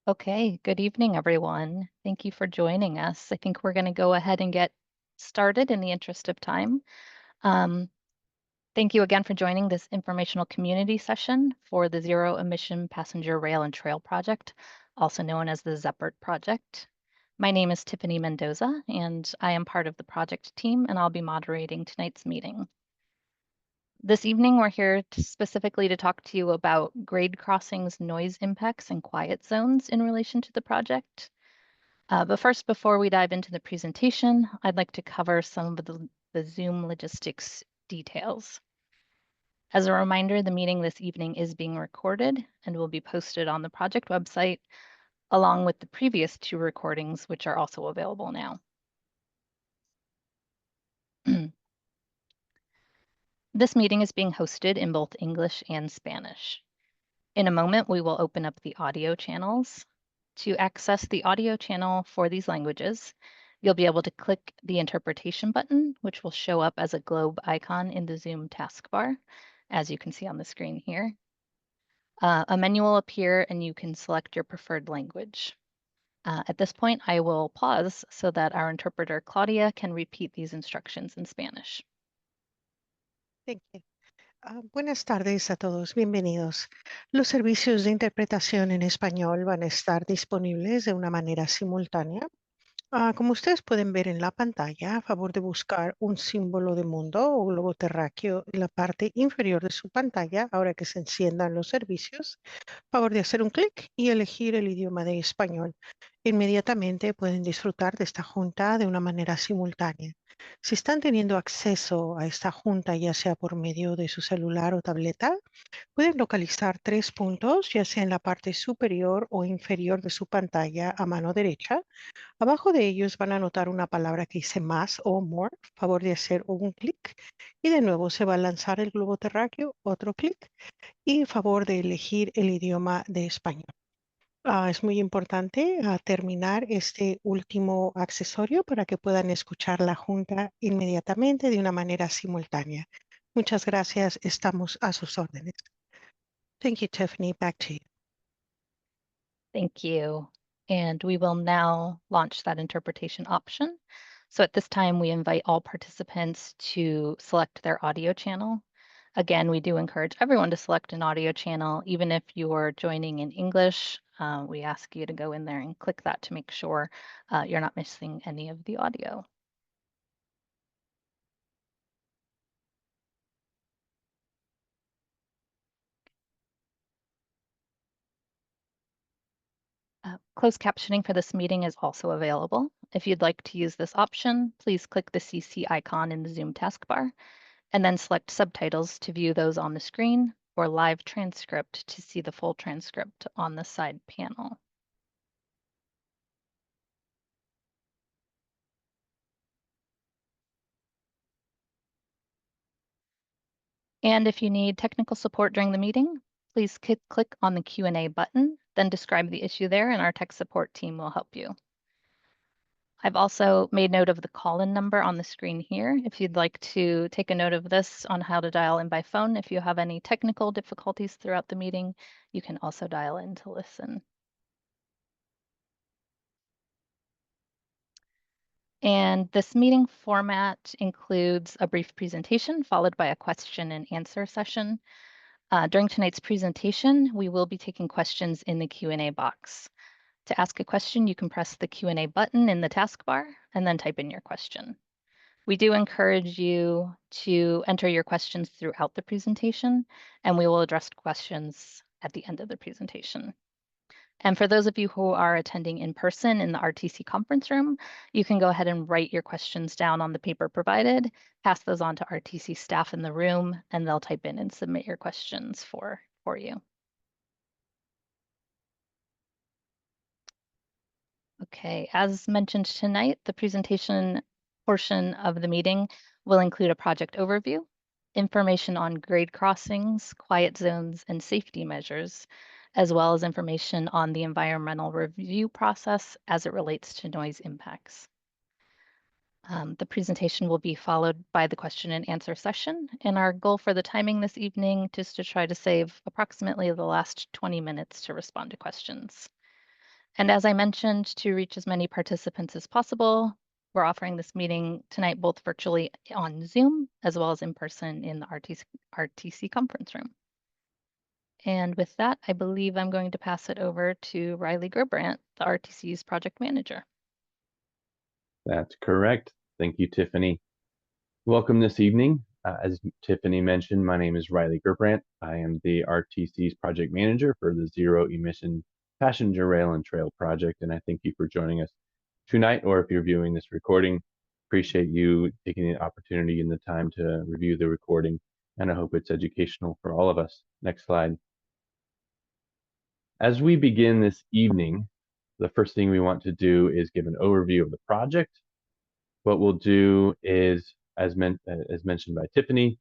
Okay, good evening, everyone. Thank you for joining us. I think we're going to go ahead and get started in the interest of time. Um, Thank you again for joining this informational community session for the Zero Emission Passenger Rail and Trail Project, also known as the ZEPRT project. My name is Tiffany Mendoza, and I am part of the project team, and I'll be moderating tonight's meeting. This evening, we're here specifically to talk to you about grade crossings, noise impacts, and quiet zones in relation to the project. But first, before we dive into the presentation, I'd like to cover some of the Zoom logistics details. As a reminder, the meeting this evening is being recorded and will be posted on the project website, along with the previous two recordings, which are also available now. This meeting is being hosted in both English and Spanish. In a moment, we will open up the audio channels. To access the audio channel for these languages, you'll be able to click the interpretation button, which will show up as a globe icon in the Zoom taskbar, as you can see on the screen here. A menu will appear and you can select your preferred language. At this point, I will pause so that our interpreter, Claudia, can repeat these instructions in Spanish. Thank you. Buenas tardes a todos, bienvenidos. Los servicios de interpretación en español van a estar disponibles de una manera simultánea. Como ustedes pueden ver en la pantalla, a favor de buscar un símbolo de mundo o globo terráqueo en la parte inferior de su pantalla, ahora que se enciendan los servicios, a favor de hacer un clic y elegir el idioma de español. Inmediatamente pueden disfrutar de esta junta de una manera simultánea. Si están teniendo acceso a esta junta, ya sea por medio de su celular o tableta, pueden localizar 3 puntos, ya sea en la parte superior o inferior de su pantalla a mano derecha. Abajo de ellos van a notar una palabra que dice más o more, a favor de hacer un clic. Y de nuevo se va a lanzar el globo terráqueo, otro clic, y a favor de elegir el idioma de español. Es muy importante terminar este último accesorio para que puedan escuchar la junta inmediatamente de una manera simultánea. Muchas gracias. Estamos a sus órdenes. Thank you, Tiffany. Back to you. Thank you. And we will now launch that interpretation option. So at this time, we invite all participants to select their audio channel. Again, we do encourage everyone to select an audio channel, even if you're joining in English. We ask you to go in there and click that to make sure you're not missing any of the audio. Closed captioning for this meeting is also available. If you'd like to use this option, please click the CC icon in the Zoom taskbar and then select subtitles to view those on the screen or live transcript to see the full transcript on the side panel. And if you need technical support during the meeting, please click on the Q&A button, then describe the issue there and our tech support team will help you. I've also made note of the call-in number on the screen here. If you'd like to take a note of this on how to dial in by phone, if you have any technical difficulties throughout the meeting, you can also dial in to listen. And this meeting format includes a brief presentation followed by a question and answer session. During tonight's presentation, we will be taking questions in the Q&A box. To ask a question, you can press the Q&A button in the taskbar and then type in your question. We do encourage you to enter your questions throughout the presentation, and we will address questions at the end of the presentation. And for those of you who are attending in person in the RTC conference room, you can go ahead and write your questions down on the paper provided, pass those on to RTC staff in the room, and they'll type in and submit your questions for you. Okay, as mentioned tonight, the presentation portion of the meeting will include a project overview, information on grade crossings, quiet zones, and safety measures, as well as information on the environmental review process as it relates to noise impacts. The presentation will be followed by the question and answer session, and our goal for the timing this evening is to try to save approximately the last 20 minutes to respond to questions. And as I mentioned, to reach as many participants as possible, we're offering this meeting tonight both virtually on Zoom as well as in person in the RTC conference room. And with that, I believe I'm going to pass it over to Riley Gerbrandt, the RTC's project manager. That's correct. Thank you, Tiffany. Welcome this evening. As Tiffany mentioned, my name is Riley Gerbrandt. I am the RTC's project manager for the Zero Emission Passenger Rail and Trail project, and I thank you for joining us tonight, or if you're viewing this recording. Appreciate you taking the opportunity and the time to review the recording, and I hope it's educational for all of us. Next slide. As we begin this evening, the first thing we want to do is give an overview of the project. What we'll do is, as mentioned by Tiffany,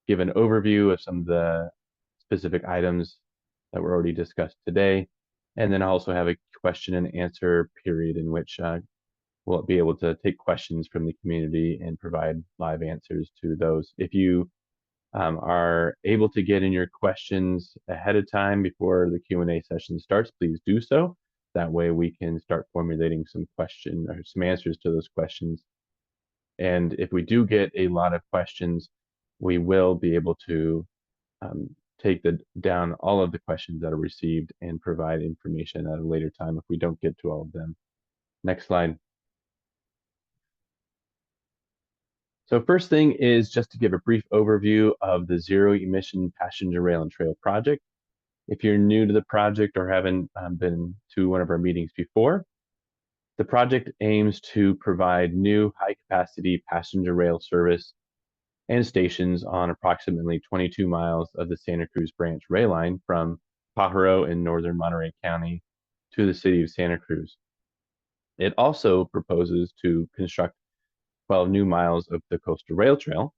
give an overview of some of the specific items that were already discussed today, and then also have a question and answer period in which we'll be able to take questions from the community and provide live answers to those. If you are able to get in your questions ahead of time before the Q&A session starts, please do so. That way we can start formulating some questions or some answers to those questions. And if we do get a lot of questions, we will be able to take down all of the questions that are received and provide information at a later time if we don't get to all of them. Next slide. So first thing is just to give a brief overview of the Zero Emission Passenger Rail and Trail project. If you're new to the project or haven't been to one of our meetings before, the project aims to provide new high-capacity passenger rail service and stations on approximately 22 miles of the Santa Cruz Branch rail line from Pajaro in northern Monterey County to the city of Santa Cruz. It also proposes to construct 12 new miles of the Coastal Rail Trail,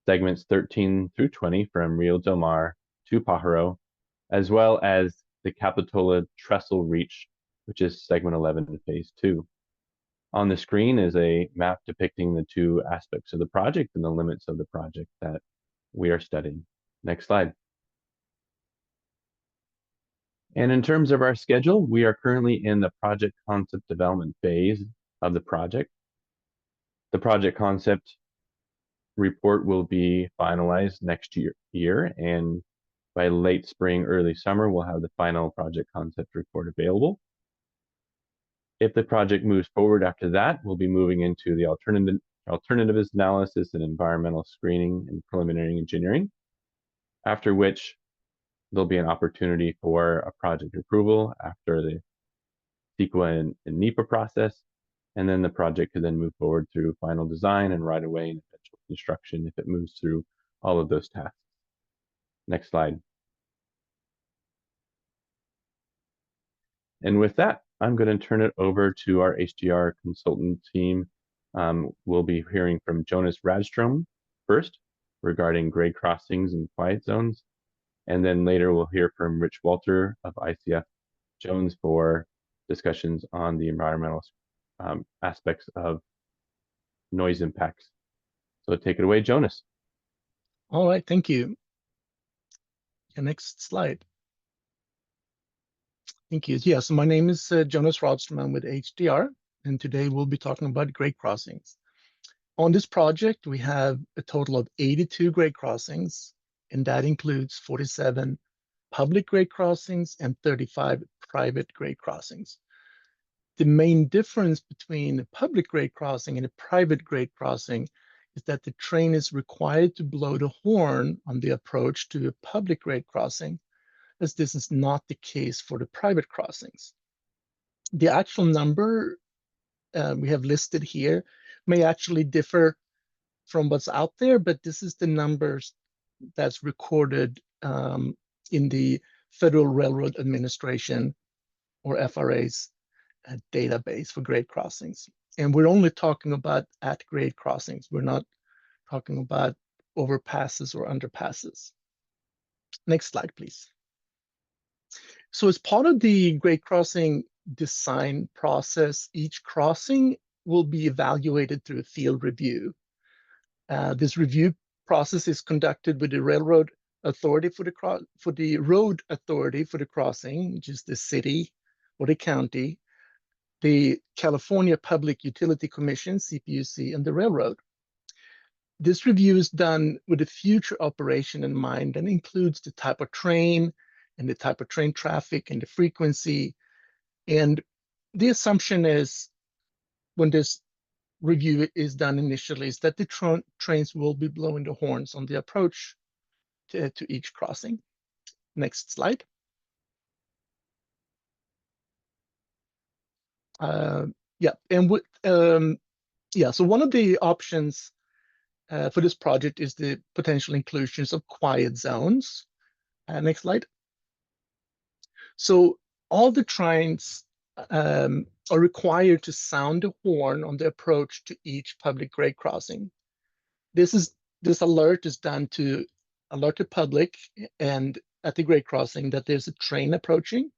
segments 13 through 20 from Rio Del Mar to Pajaro, as well as the Capitola Trestle Reach, which is segment 11 in phase 2. On the screen is a map depicting the two aspects of the project and the limits of the project that we are studying. Next slide. And in terms of our schedule, we are currently in the project concept development phase of the project. The project concept report will be finalized next year, and by late spring, early summer, we'll have the final project concept report available. If the project moves forward after that, we'll be moving into the alternatives analysis and environmental screening and preliminary engineering, after which there'll be an opportunity for a project approval after the CEQA and NEPA process, and then the project could then move forward through final design and right away and eventual construction if it moves through all of those tasks. Next slide. And with that, I'm going to turn it over to our HDR consultant team. We'll be hearing from Jonas Radstrom first regarding grade crossings and quiet zones. And then later we'll hear from Rich Walter of ICF Jones for discussions on the environmental aspects of noise impacts. So take it away, Jonas. All right, thank you. The next slide. Thank you. Yeah, so my name is Jonas Rodstrom. I'm with HDR, and today we'll be talking about grade crossings. On this project, we have a total of 82 grade crossings, and that includes 47 public grade crossings and 35 private grade crossings. The main difference between a public grade crossing and a private grade crossing is that the train is required to blow the horn on the approach to a public grade crossing, as this is not the case for the private crossings. The actual number we have listed here may actually differ from what's out there, but this is the numbers that's recorded in the Federal Railroad Administration, or FRA's database for grade crossings. And we're only talking about at-grade crossings. We're not talking about overpasses or underpasses. Next slide, please. So as part of the grade crossing design process, each crossing will be evaluated through a field review. This review process is conducted with the railroad authority for the road authority for the crossing, which is the city or the county, the California Public Utility Commission, CPUC, and the railroad. This review is done with the future operation in mind and includes the type of train and the type of train traffic and the frequency. And the assumption is, when this review is done initially, is that the trains will be blowing the horns on the approach to each crossing. Next slide. Yeah, and so one of the options for this project is the potential inclusions of quiet zones. Next slide. So all the trains are required to sound the horn on the approach to each public grade crossing. This alert is done to alert the public and at the grade crossing that there's a train approaching,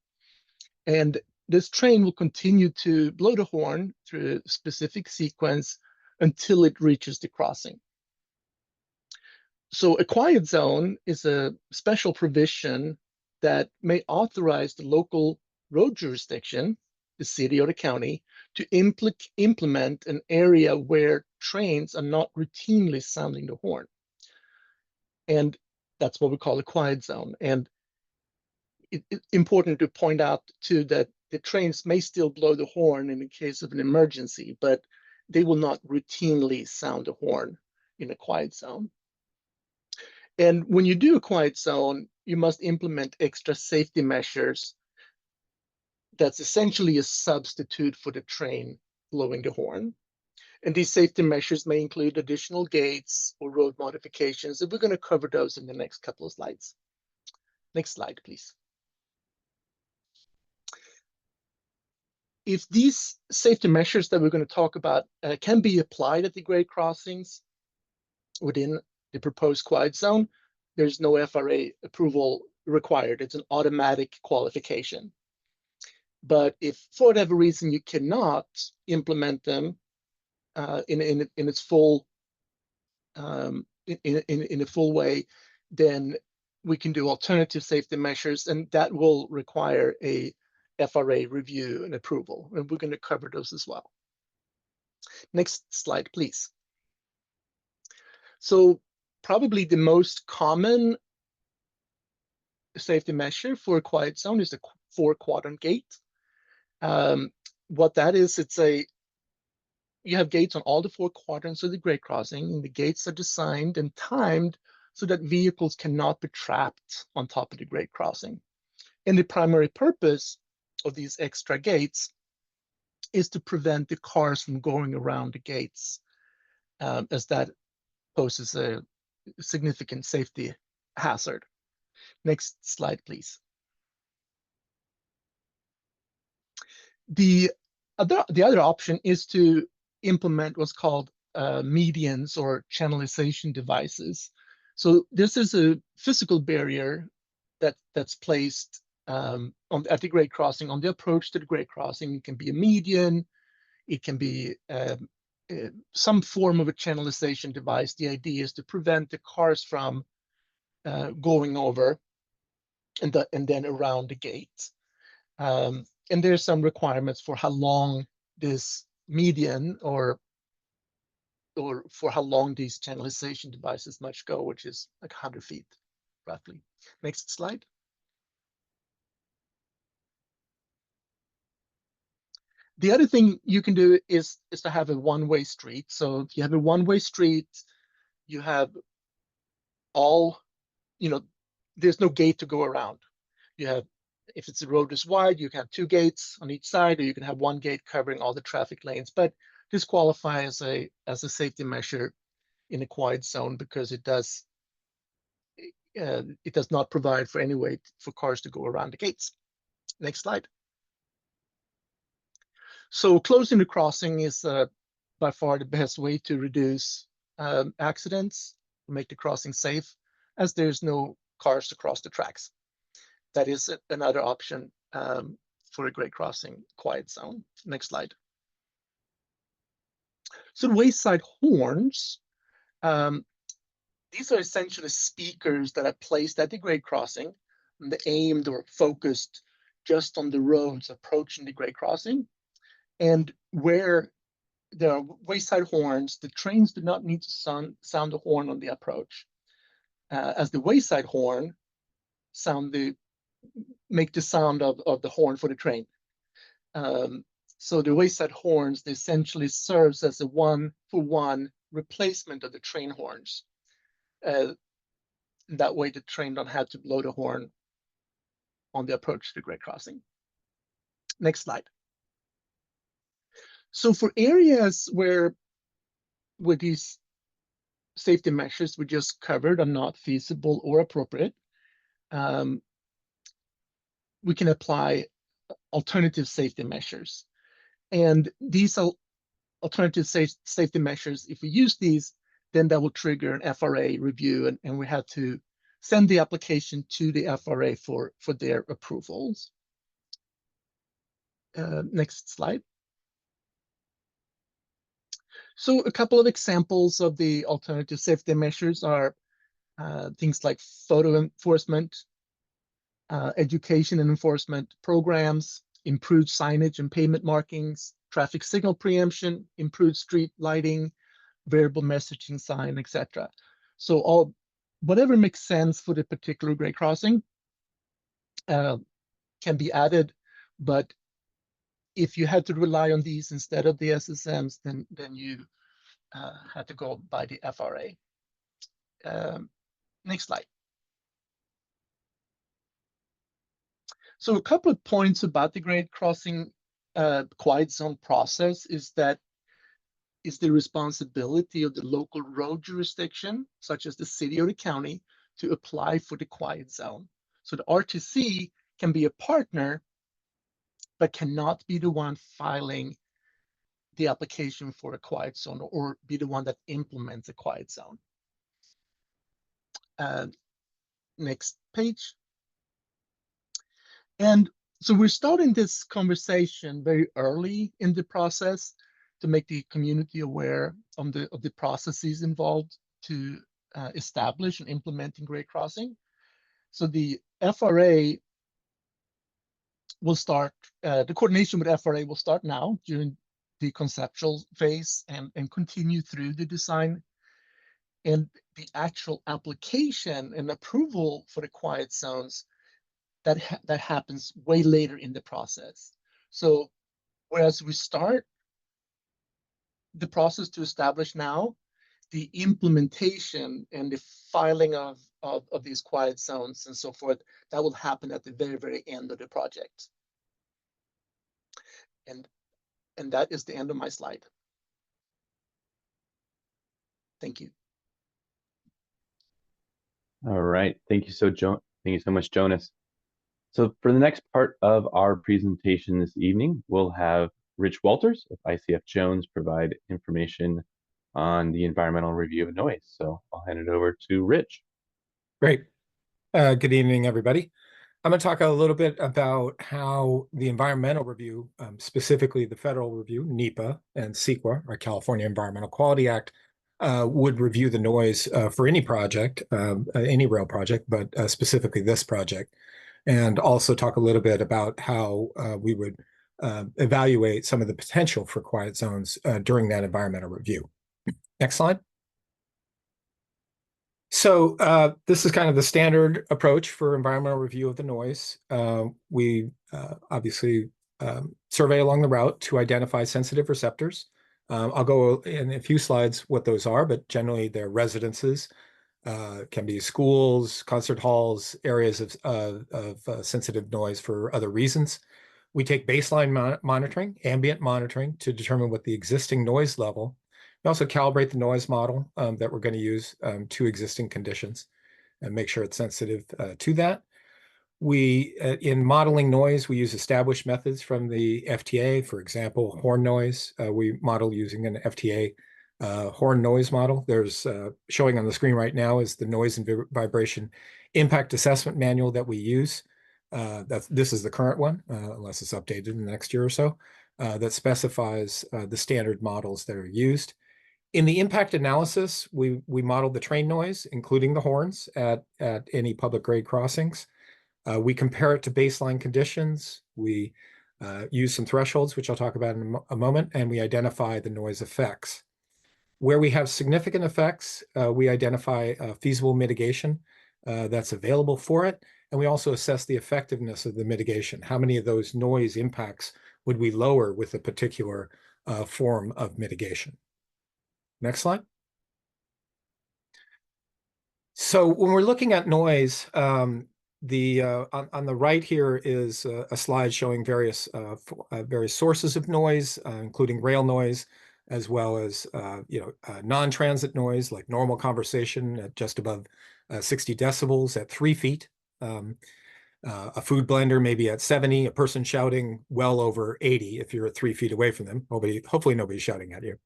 and this train will continue to blow the horn through a specific sequence until it reaches the crossing. So a quiet zone is a special provision that may authorize the local road jurisdiction, the city or the county, to implement an area where trains are not routinely sounding the horn. And that's what we call a quiet zone. And it's important to point out too that the trains may still blow the horn in the case of an emergency, but they will not routinely sound the horn in a quiet zone. And when you do a quiet zone, you must implement extra safety measures that's essentially a substitute for the train blowing the horn. And these safety measures may include additional gates or road modifications, and we're going to cover those in the next couple of slides. Next slide, please. If these safety measures that we're going to talk about can be applied at the grade crossings within the proposed quiet zone, there's no FRA approval required. It's an automatic qualification. But if for whatever reason you cannot implement them in its full in a full way, then we can do alternative safety measures, and that will require a FRA review and approval, and we're going to cover those as well. Next slide, please. So probably the most common safety measure for a quiet zone is the 4-quadrant gate. What that is, you have gates on all the 4 quadrants of the grade crossing, and the gates are designed and timed so that vehicles cannot be trapped on top of the grade crossing. And the primary purpose of these extra gates is to prevent the cars from going around the gates, as that poses a significant safety hazard. Next slide, please. The other option is to implement what's called medians or channelization devices. So this is a physical barrier that's placed at the grade crossing, on the approach to the grade crossing. It can be a median, it can be some form of a channelization device. The idea is to prevent the cars from going over and then around the gate. And there's some requirements for how long this median or for how long these channelization devices must go, which is like 100 feet, roughly. Next slide. The other thing you can do is to have a one-way street. So if you have a one-way street, you have there's no gate to go around. You have, if it's a road is wide, you can have 2 gates on each side, or you can have 1 gate covering all the traffic lanes. But this qualifies as a safety measure in a quiet zone because it does not provide for any way for cars to go around the gates. Next slide. So closing the crossing is by far the best way to reduce accidents, make the crossing safe, as there's no cars to cross the tracks. That is another option for a grade crossing quiet zone. Next slide. So the wayside horns, these are essentially speakers that are placed at the grade crossing, and they're aimed or focused just on the roads approaching the grade crossing. And where there are wayside horns, the trains do not need to sound the horn on the approach, as the wayside horn make the sound of the horn for the train. So the wayside horns, they essentially serves as a one-for-one replacement of the train horns. That way the train don't have to blow the horn on the approach to the grade crossing. Next slide. So for areas where these safety measures we just covered are not feasible or appropriate, we can apply alternative safety measures. And these alternative safety measures, if we use these, then that will trigger an FRA review, and we have to send the application to the FRA for their approvals. Next slide. So a couple of examples of the alternative safety measures are things like photo enforcement, education and enforcement programs, improved signage and pavement markings, traffic signal preemption, improved street lighting, variable messaging sign, etc. So whatever makes sense for the particular grade crossing can be added, but if you had to rely on these instead of the SSMs, then you had to go by the FRA. Next slide. So a couple of points about the grade crossing quiet zone process is that it's the responsibility of the local road jurisdiction, such as the city or the county, to apply for the quiet zone. So the RTC can be a partner, but cannot be the one filing the application for a quiet zone or be the one that implements a quiet zone. Next page. And so we're starting this conversation very early in the process to make the community aware of the processes involved to establish and implementing grade crossing. So the FRA will start, the coordination with FRA will start now during the conceptual phase and continue through the design. And the actual application and approval for the quiet zones, that happens way later in the process. So whereas we start the process to establish now, the implementation and the filing of these quiet zones and so forth, that will happen at the very, very end of the project. And that is the end of my slide. Thank you. All right. Thank you so much, Jonas. So for the next part of our presentation this evening, we'll have Rich Walters of ICF Jones provide information on the environmental review of noise. So I'll hand it over to Rich. Great. Good evening, everybody. I'm going to talk a little bit about how the environmental review, specifically the federal review, NEPA, and CEQA, our California Environmental Quality Act, would review the noise for any project, any rail project, but specifically this project. And also talk a little bit about how we would evaluate some of the potential for quiet zones during that environmental review. Next slide. So this is kind of the standard approach for environmental review of the noise. We obviously survey along the route to identify sensitive receptors. I'll go in a few slides what those are, but generally they're residences, can be schools, concert halls, areas of sensitive noise for other reasons. We take baseline monitoring, ambient monitoring, to determine what the existing noise level. We also calibrate the noise model that we're going to use to existing conditions and make sure it's sensitive to that. We, in modeling noise, we use established methods from the FTA. For example, horn noise. We model using an FTA horn noise model. There's showing on the screen right now is the noise and vibration impact assessment manual that we use. This is the current one, unless it's updated in the next year or so, that specifies the standard models that are used. In the impact analysis, we model the train noise, including the horns at any public grade crossings. We compare it to baseline conditions. We use some thresholds, which I'll talk about in a moment, and we identify the noise effects. Where we have significant effects, we identify feasible mitigation that's available for it, and we also assess the effectiveness of the mitigation. How many of those noise impacts would we lower with a particular form of mitigation? Next slide. So when we're looking at noise, on the right here is a slide showing various sources of noise, including rail noise, as well as non-transit noise like normal conversation at just above 60 decibels at 3 feet. A food blender maybe at 70, a person shouting well over 80 if you're at 3 feet away from them. Hopefully nobody's shouting at you.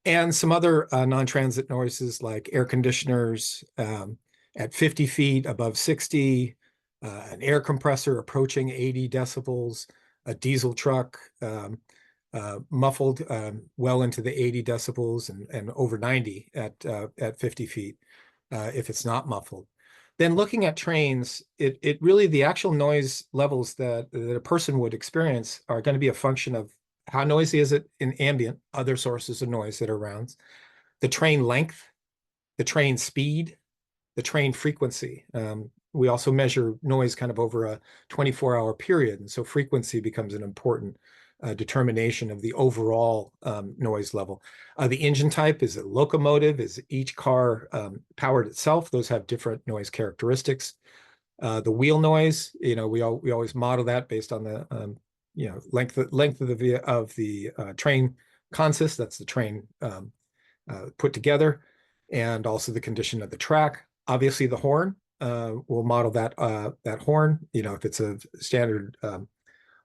And some other non-transit noises like air conditioners at 50 feet above 60, an air compressor approaching 80 decibels, a diesel truck muffled well into the 80 decibels and over 90 at 50 feet if it's not muffled. Then looking at trains, it really, the actual noise levels that a person would experience are going to be a function of how noisy is it in ambient, other sources of noise that are around, the train length, the train speed, the train frequency. We also measure noise kind of over a 24-hour period, and so frequency becomes an important determination of the overall noise level. The engine type, is it locomotive? Is each car powered itself? Those have different noise characteristics. The wheel noise, we always model that based on the length of the train consist. That's the train put together, and also the condition of the track. Obviously, the horn. We'll model that horn. If it's a standard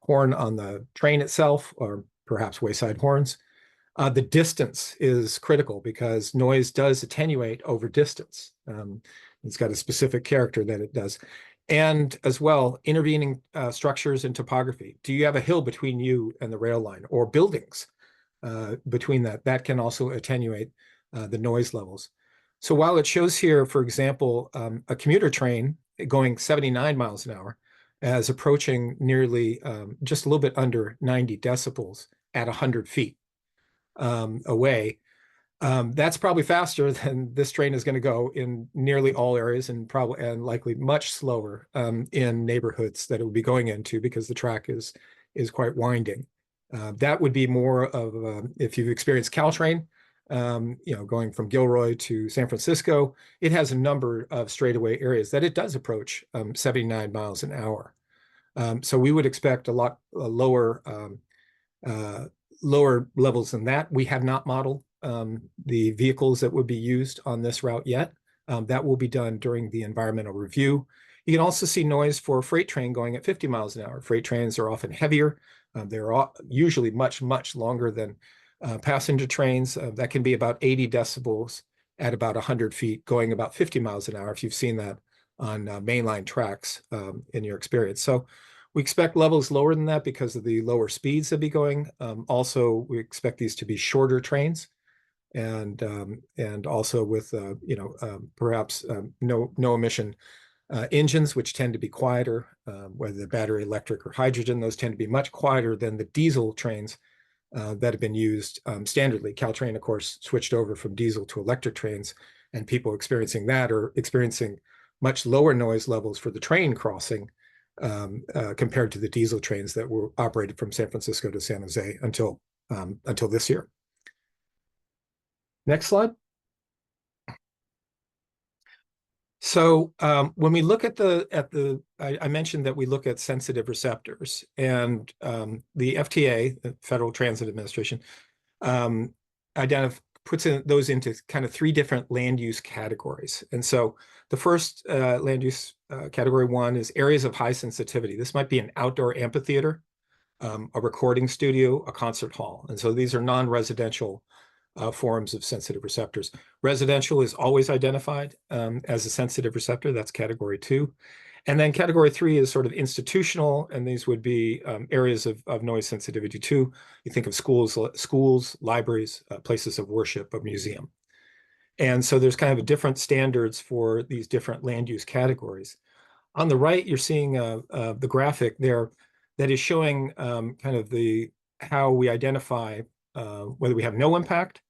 horn on the train itself, or perhaps wayside horns. The distance is critical because noise does attenuate over distance. It's got a specific character that it does. And as well, intervening structures and topography. Do you have a hill between you and the rail line, or buildings between that? That can also attenuate the noise levels. So while it shows here, for example, a commuter train going 79 miles an hour as approaching nearly just a little bit under 90 decibels at 100 feet away, that's probably faster than this train is going to go in nearly all areas, and likely much slower in neighborhoods that it will be going into because the track is quite winding. That would be more of if you've experienced Caltrain, going from Gilroy to San Francisco, it has a number of straightaway areas that it does approach 79 miles an hour. So we would expect a lot lower levels than that. We have not modeled the vehicles that would be used on this route yet. That will be done during the environmental review. You can also see noise for a freight train going at 50 miles an hour. Freight trains are often heavier. They're usually much, much longer than passenger trains. That can be about 80 decibels at about 100 feet, going about 50 miles an hour, if you've seen that on mainline tracks in your experience. So we expect levels lower than that because of the lower speeds that be going. Also, we expect these to be shorter trains, and also with perhaps no emission engines, which tend to be quieter, whether they're battery, electric, or hydrogen. Those tend to be much quieter than the diesel trains that have been used standardly. Caltrain, of course, switched over from diesel to electric trains, and people experiencing that are experiencing much lower noise levels for the train crossing compared to the diesel trains that were operated from San Francisco to San Jose until this year. Next slide. So when we look at I mentioned that we look at sensitive receptors, and the FTA, the Federal Transit Administration, puts those into kind of 3 different land use categories. And so the first land use category 1 is areas of high sensitivity. This might be an outdoor amphitheater, a recording studio, a concert hall. And so these are non-residential forms of sensitive receptors. Residential is always identified as a sensitive receptor. That's category 2. And then category 3 is sort of institutional, and these would be areas of noise sensitivity too. You think of schools, libraries, places of worship, a museum. And so there's kind of different standards for these different land use categories. On the right, you're seeing the graphic there. that is showing kind of how we identify whether we have no impact,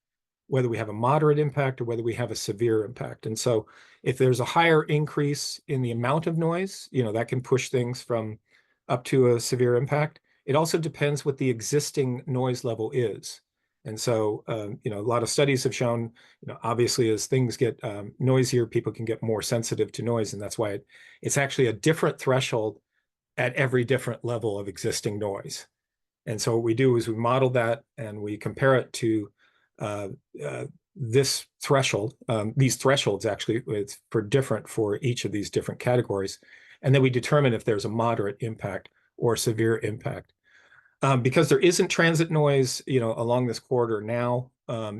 whether we have a moderate impact, or whether we have a severe impact. And so if there's a higher increase in the amount of noise, that can push things from up to a severe impact. It also depends what the existing noise level is. And so, a lot of studies have shown, obviously as things get noisier, people can get more sensitive to noise. And that's why it's actually a different threshold at every different level of existing noise. And so what we do is we model that and we compare it to this threshold. These thresholds actually, it's different for each of these different categories. And then we determine if there's a moderate impact or severe impact. Because there isn't transit noise, along this corridor now,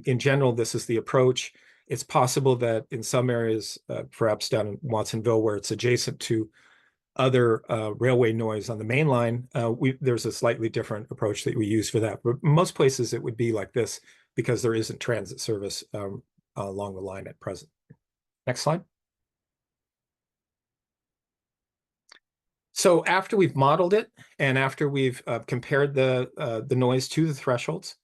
in general, this is the approach. It's possible that in some areas, perhaps down in Watsonville, where it's adjacent to other railway noise on the main line, there's a slightly different approach that we use for that. But most places it would be like this because there isn't transit service along the line at present. Next slide. So after we've modeled it and after we've compared the noise to the thresholds,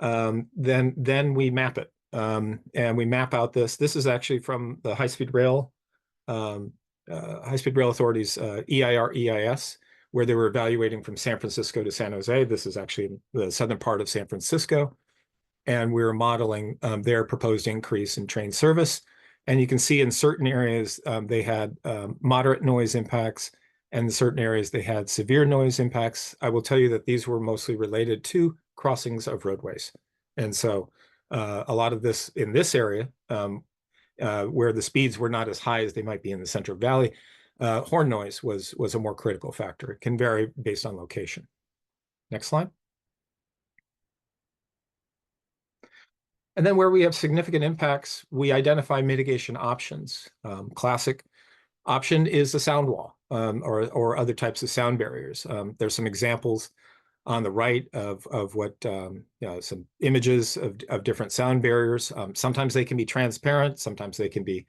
then we map it. And we map out this is actually from the High-Speed Rail Authority's EIR EIS, where they were evaluating from San Francisco to San Jose. This is actually the southern part of San Francisco. And we were modeling their proposed increase in train service. And you can see in certain areas, they had moderate noise impacts, and in certain areas they had severe noise impacts. I will tell you that these were mostly related to crossings of roadways. And so a lot of this in this area, where the speeds were not as high as they might be in the Central Valley, horn noise was a more critical factor. It can vary based on location. Next slide. And then where we have significant impacts, we identify mitigation options. Classic option is the sound wall or other types of sound barriers. There's some examples on the right of what some images of different sound barriers. Sometimes they can be transparent, sometimes they can be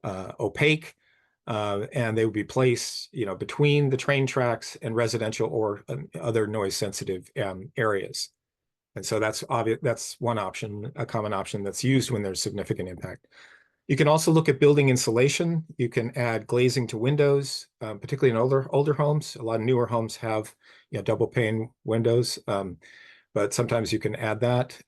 opaque, and they would be placed between the train tracks and residential or other noise sensitive areas. And so that's obvious. That's one option, a common option that's used when there's significant impact. You can also look at building insulation. You can add glazing to windows, particularly in older homes. A lot of newer homes have double pane windows, but sometimes you can add that.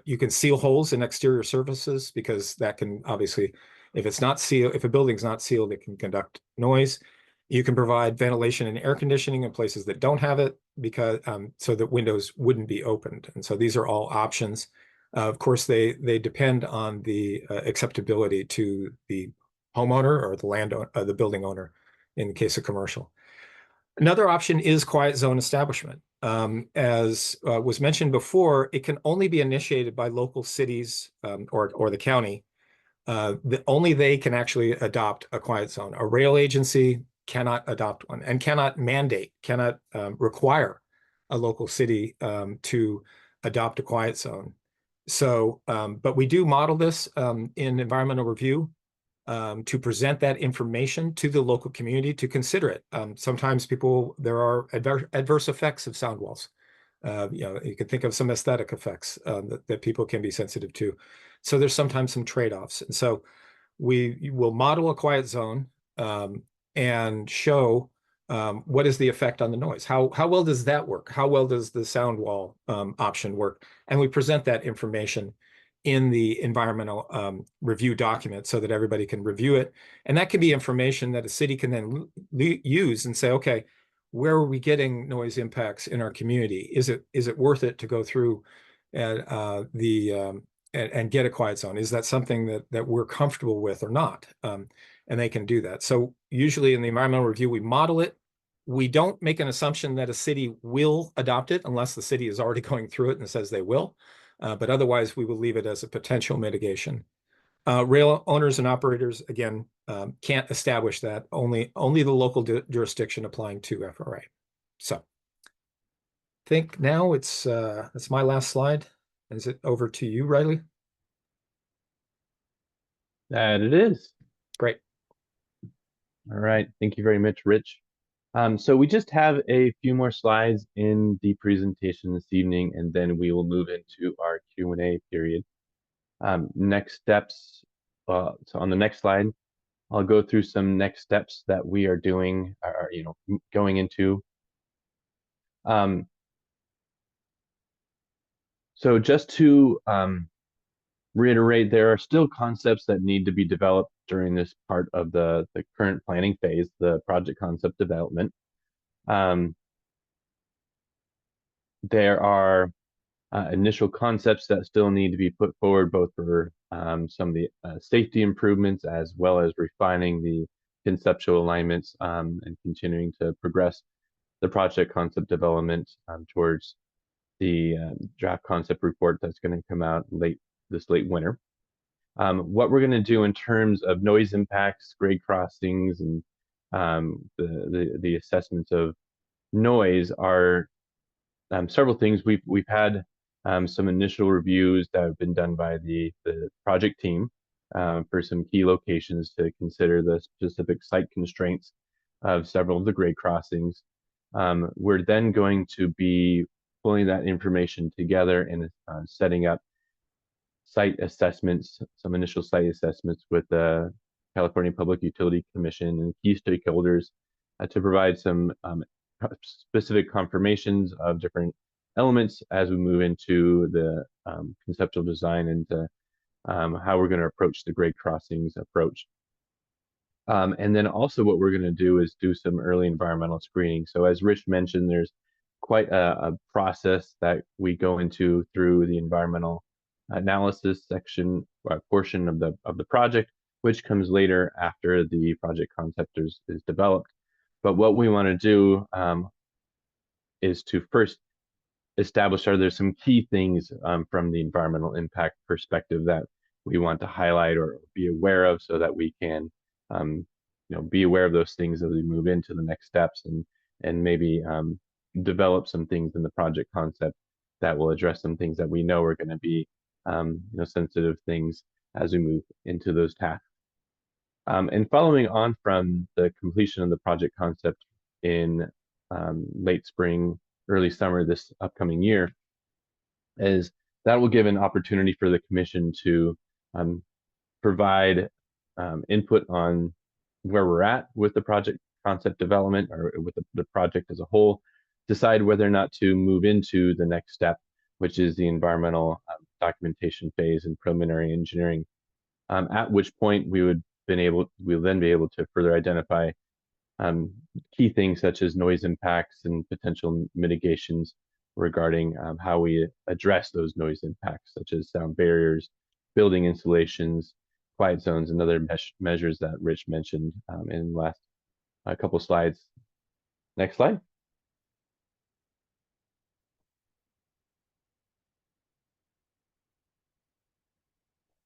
You can seal holes in exterior surfaces because that can obviously, if it's not sealed, if a building's not sealed, it can conduct noise. You can provide ventilation and air conditioning in places that don't have it because so that windows wouldn't be opened. And so these are all options. Of course, they depend on the acceptability to the homeowner or the landowner, the building owner, in the case of commercial. Another option is quiet zone establishment. As was mentioned before, it can only be initiated by local cities or the county. Only they can actually adopt a quiet zone. A rail agency cannot adopt one and cannot require a local city to adopt a quiet zone. So, but we do model this in environmental review to present that information to the local community to consider it. Sometimes there are adverse effects of sound walls. You can think of some aesthetic effects that people can be sensitive to. So there's sometimes some trade-offs. And so we will model a quiet zone and show what is the effect on the noise? How well does that work? How well does the sound wall option work? And we present that information in the environmental review document so that everybody can review it. And that can be information that a city can then use and say, okay, where are we getting noise impacts in our community? Is it worth it to go through and get a quiet zone? Is that something that we're comfortable with or not? And they can do that. So usually in the environmental review, we model it. We don't make an assumption that a city will adopt it unless the city is already going through it and says they will. But otherwise, we will leave it as a potential mitigation. Rail owners and operators, again, can't establish that. Only the local jurisdiction applying to FRA. So I think now it's my last slide. Is it over to you, Riley? That it is. Great. All right. Thank you very much, Rich. So we just have a few more slides in the presentation this evening, and then we will move into our Q&A period. Next steps, so on the next slide, I'll go through some next steps that we are doing, or going into. So just to reiterate, there are still concepts that need to be developed during this part of the current planning phase, the project concept development. There are initial concepts that still need to be put forward, both for some of the safety improvements as well as refining the conceptual alignments and continuing to progress the project concept development towards the draft concept report that's going to come out this late winter. What we're going to do in terms of noise impacts, grade crossings, and the assessments of noise are several things. We've had some initial reviews that have been done by the project team for some key locations to consider the specific site constraints of several of the grade crossings. We're then going to be pulling that information together and setting up site assessments, some initial site assessments with the California Public Utility Commission and key stakeholders to provide some specific confirmations of different elements as we move into the conceptual design and how we're going to approach the grade crossings approach. And then also what we're going to do is do some early environmental screening. So as Rich mentioned, there's quite a process that we go into through the environmental analysis section portion of the project, which comes later after the project concept is developed. But what we want to do is to first establish, are there some key things from the environmental impact perspective that we want to highlight or be aware of, so that we can be aware of those things as we move into the next steps, and maybe develop some things in the project concept that will address some things that we know are going to be sensitive things as we move into those tasks. And following on from the completion of the project concept in late spring, early summer this upcoming year, is that will give an opportunity for the commission to provide input on where we're at with the project concept development, or with the project as a whole, decide whether or not to move into the next step, which is the environmental documentation phase and preliminary engineering, at which point we'll then be able to further identify key things such as noise impacts and potential mitigations regarding how we address those noise impacts, such as sound barriers, building installations, quiet zones, and other measures that Rich mentioned in the last couple slides. Next slide.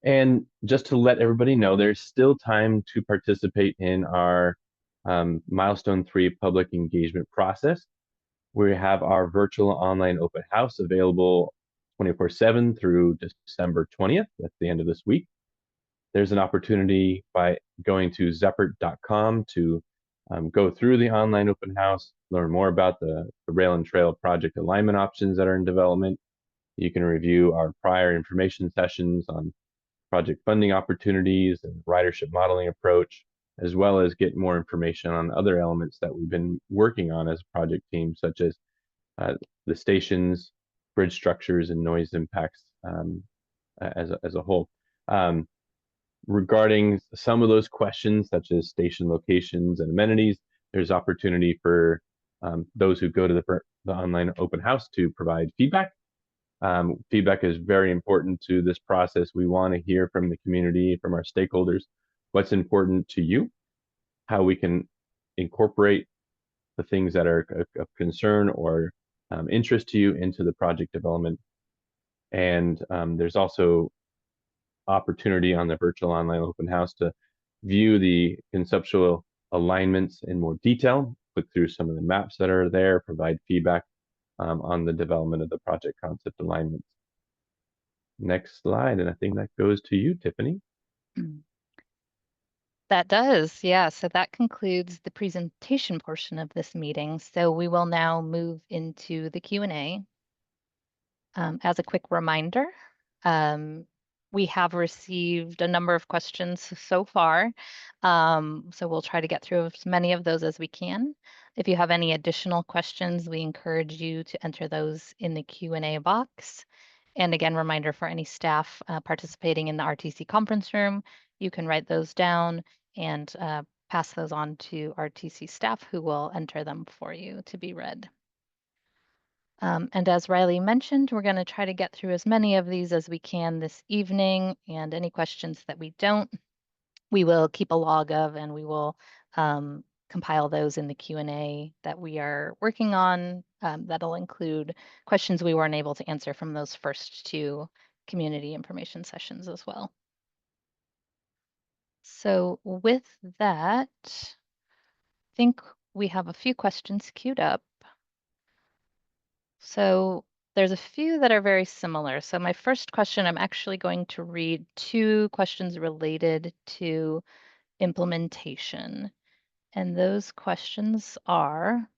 And just to let everybody know, there's still time to participate in our Milestone 3 public engagement process. We have our virtual online open house available 24/7 through December 20th. That's the end of this week. There's an opportunity by going to ZEPRT.com to go through the online open house, learn more about the rail and trail project alignment options that are in development. You can review our prior information sessions on project funding opportunities and ridership modeling approach, as well as get more information on other elements that we've been working on as a project team, such as the stations, bridge structures, and noise impacts as a whole. Regarding some of those questions, such as station locations and amenities, there's opportunity for those who go to the online open house to provide feedback. Feedback is very important to this process. We want to hear from the community, from our stakeholders, what's important to you, how we can incorporate the things that are of concern or interest to you into the project development. And there's also opportunity on the virtual online open house to view the conceptual alignments in more detail, click through some of the maps that are there, provide feedback on the development of the project concept alignments. Next slide, and I think that goes to you, Tiffany. That does, yeah. So that concludes the presentation portion of this meeting. So we will now move into the Q&A. As a quick reminder, we have received a number of questions so far. So we'll try to get through as many of those as we can. If you have any additional questions, we encourage you to enter those in the Q&A box. And again, reminder for any staff participating in the RTC conference room, you can write those down and pass those on to RTC staff who will enter them for you to be read. And as Riley mentioned, we're going to try to get through as many of these as we can this evening, and any questions that we don't, we will keep a log of, and we will compile those in the Q&A that we are working on. That'll include questions we weren't able to answer from those first two community information sessions as well. So with that, I think we have a few questions queued up. So there's a few that are very similar. So my first question, I'm actually going to read two questions related to implementation. And those questions are,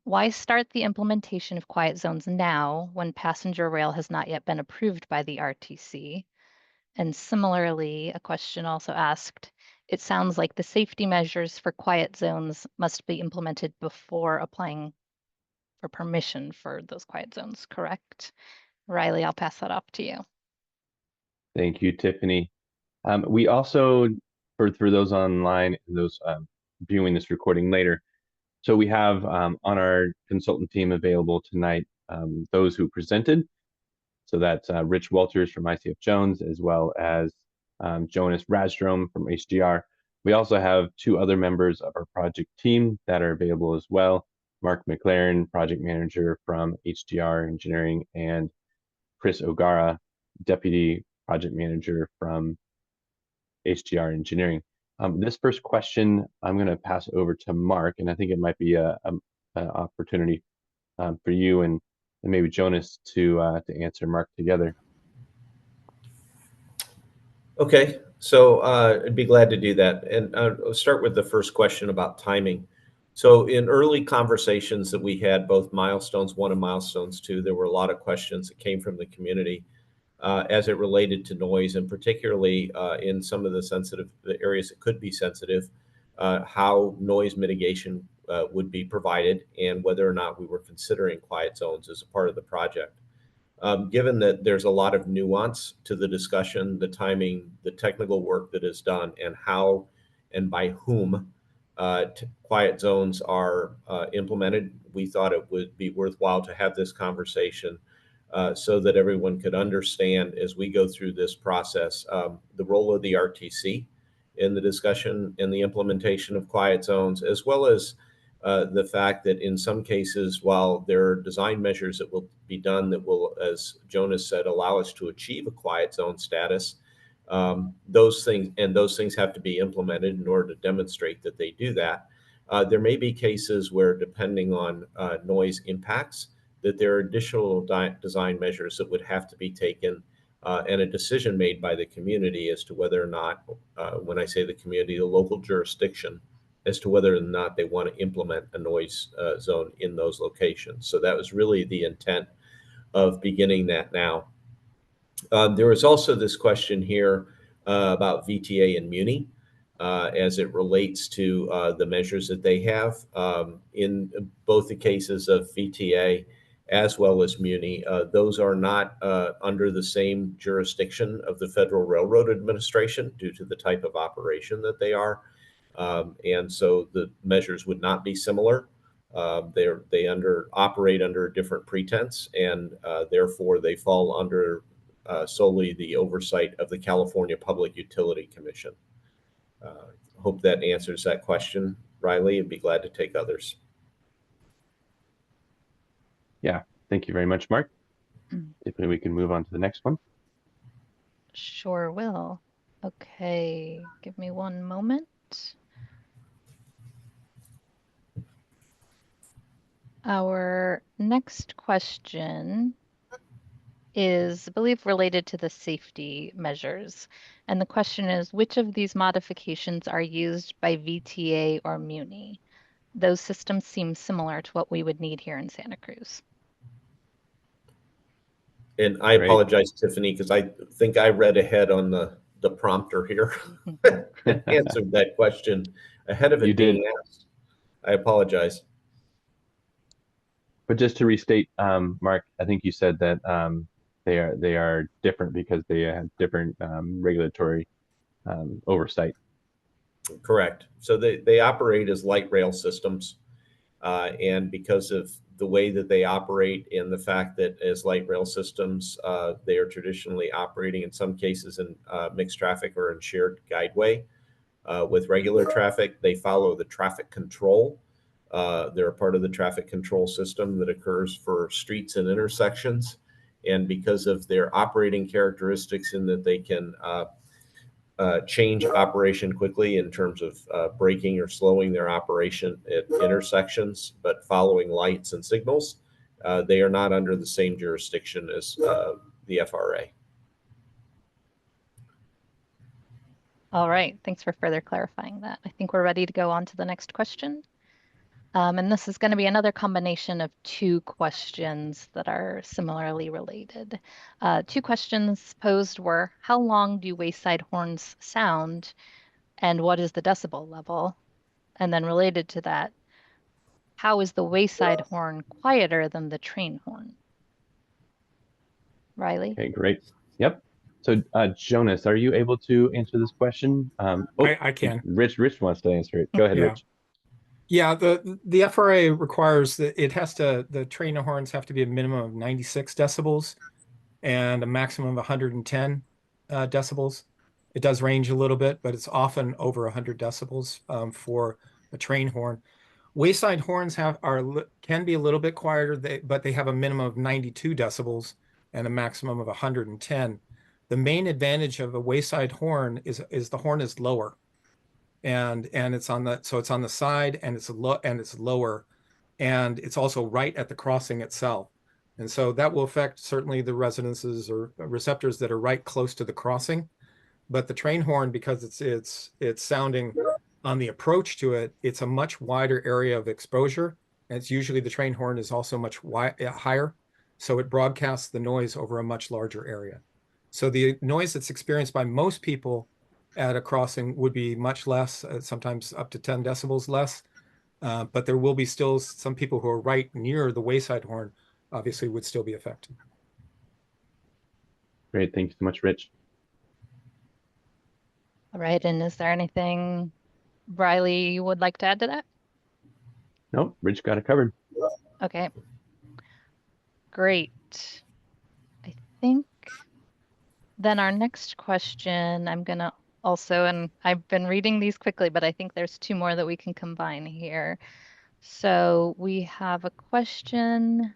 why start the implementation of quiet zones now when passenger rail has not yet been approved by the RTC? And similarly, a question also asked, it sounds like the safety measures for quiet zones must be implemented before applying for permission for those quiet zones, correct? Riley, I'll pass that off to you. Thank you, Tiffany. We also, for those online and those viewing this recording later, so we have on our consultant team available tonight those who presented. So that's Rich Walters from ICF Jones, as well as Jonas Radstrom from HDR. We also have two other members of our project team that are available as well. Mark McLaren, project manager from HDR Engineering, and Chris O'Gara, deputy project manager from HDR Engineering. This first question, I'm going to pass over to Mark, and I think it might be an opportunity for you and maybe Jonas to answer Mark together. Okay, so I'd be glad to do that. And I'll start with the first question about timing. So in early conversations that we had, both Milestones 1 and Milestones 2, there were a lot of questions that came from the community as it related to noise, and particularly in some of the sensitive areas that could be sensitive, how noise mitigation would be provided and whether or not we were considering quiet zones as a part of the project. Given that there's a lot of nuance to the discussion, the timing, the technical work that is done, and how and by whom quiet zones are implemented, we thought it would be worthwhile to have this conversation so that everyone could understand as we go through this process the role of the RTC in the discussion and the implementation of quiet zones, as well as the fact that in some cases, while there are design measures that will be done that will, as Jonas said, allow us to achieve a quiet zone status, those things have to be implemented in order to demonstrate that they do that. There may be cases where, depending on noise impacts, that there are additional design measures that would have to be taken and a decision made by the community as to whether or not, when I say the community, the local jurisdiction, as to whether or not they want to implement a noise zone in those locations. So that was really the intent of beginning that now. There was also this question here about VTA and Muni as it relates to the measures that they have. In both the cases of VTA as well as Muni, those are not under the same jurisdiction of the Federal Railroad Administration due to the type of operation that they are. And so the measures would not be similar. They operate under a different pretense, and therefore they fall under solely the oversight of the California Public Utility Commission. Hope that answers that question, Riley, and be glad to take others. Yeah, thank you very much, Mark. Tiffany, we can move on to the next one. Sure will. Okay, give me one moment. Our next question is, I believe, related to the safety measures. And the question is, which of these modifications are used by VTA or Muni? Those systems seem similar to what we would need here in Santa Cruz. And I Great. apologize, Tiffany, because I think I read ahead on the prompter here and answered that question ahead of You it did. being asked. I apologize. But just to restate, Mark, I think you said that they are different because they have different regulatory oversight. Correct. So they operate as light rail systems. And because of the way that they operate and the fact that as light rail systems, they are traditionally operating in some cases in mixed traffic or in shared guideway with regular traffic, they follow the traffic control. They're a part of the traffic control system that occurs for streets and intersections. And because of their operating characteristics in that they can change operation quickly in terms of braking or slowing their operation at intersections, but following lights and signals, they are not under the same jurisdiction as the FRA. All right, thanks for further clarifying that. I think we're ready to go on to the next question. And this is going to be another combination of two questions that are similarly related. Two questions posed were, how long do wayside horns sound, and what is the decibel level? And then related to that, how is the wayside horn quieter than the train horn? Riley? Okay, great. Yep. So Jonas, are you able to answer this question? I can. Rich wants to answer it. Go ahead, Yeah. Rich. Yeah, the FRA requires that the train horns have to be a minimum of 96 decibels and a maximum of 110 decibels. It does range a little bit, but it's often over 100 decibels for a train horn. Wayside horns can be a little bit quieter, but they have a minimum of 92 decibels and a maximum of 110. The main advantage of a wayside horn is the horn is lower, and it's on the side, and it's lower, and it's also right at the crossing itself. And so that will affect certainly the residences or receptors that are right close to the crossing. But the train horn, because it's sounding on the approach to it, it's a much wider area of exposure. And it's usually the train horn is also much higher. So it broadcasts the noise over a much larger area. So the noise that's experienced by most people at a crossing would be much less, sometimes up to 10 decibels less. But there will be still some people who are right near the wayside horn, obviously would still be affected. Great. Thank you so much, Rich. All right, and is there anything, Riley, you would like to add to that? Nope, Rich got it covered. Okay. Great. I think then our next question, I'm going to also, and I've been reading these quickly, but I think there's two more that we can combine here. So we have a question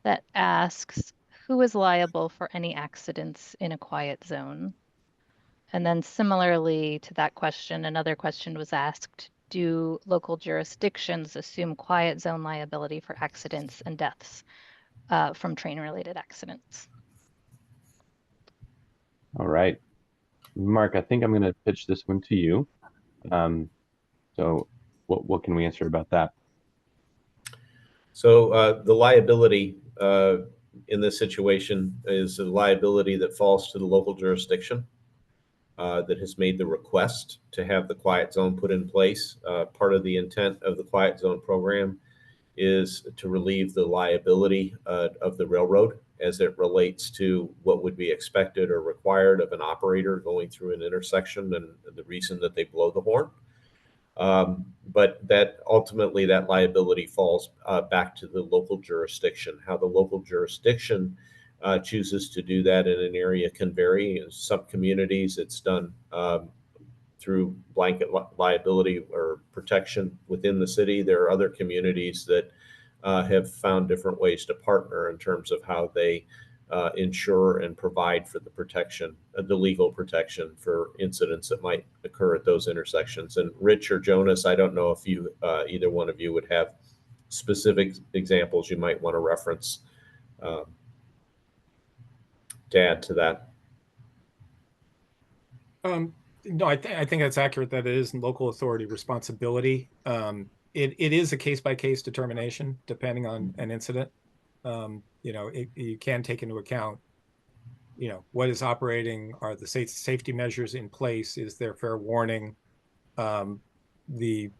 that asks, who is liable for any accidents in a quiet zone? And then similarly to that question, another question was asked, do local jurisdictions assume quiet zone liability for accidents and deaths from train-related accidents? All right. Mark, I think I'm going to pitch this one to you. So what can we answer about that? So the liability in this situation is a liability that falls to the local jurisdiction that has made the request to have the quiet zone put in place. Part of the intent of the quiet zone program is to relieve the liability of the railroad as it relates to what would be expected or required of an operator going through an intersection and the reason that they blow the horn. But that ultimately that liability falls back to the local jurisdiction. How the local jurisdiction chooses to do that in an area can vary. In some communities, it's done through blanket liability or protection within the city. There are other communities that have found different ways to partner in terms of how they ensure and provide for the protection, the legal protection for incidents that might occur at those intersections. And Rich or Jonas, I don't know if you, either one of you would have specific examples you might want to reference. to add to that? No, I think that's accurate, that it is local authority responsibility. It is a case-by-case determination depending on an incident. You can take into account, what is operating, are the safety measures in place, is there fair warning, the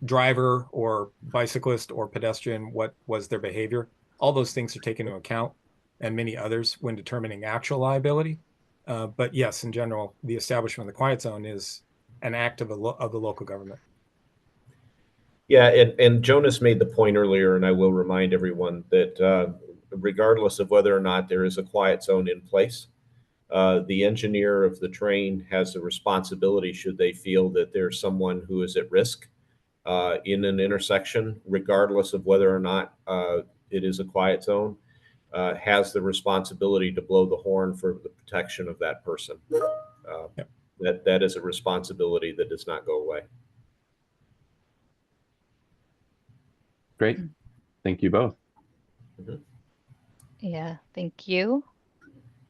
driver or bicyclist or pedestrian, what was their behavior? All those things are taken into account, and many others, when determining actual liability. But yes, in general, the establishment of the quiet zone is an act of the local government. Yeah, and Jonas made the point earlier, and I will remind everyone that regardless of whether or not there is a quiet zone in place, the engineer of the train has a responsibility, should they feel that there's someone who is at risk in an intersection, regardless of whether or not it is a quiet zone, has the responsibility to blow the horn for the protection of that person. Yep. That is a responsibility that does not go away. Great. Thank you both. Yeah, thank you.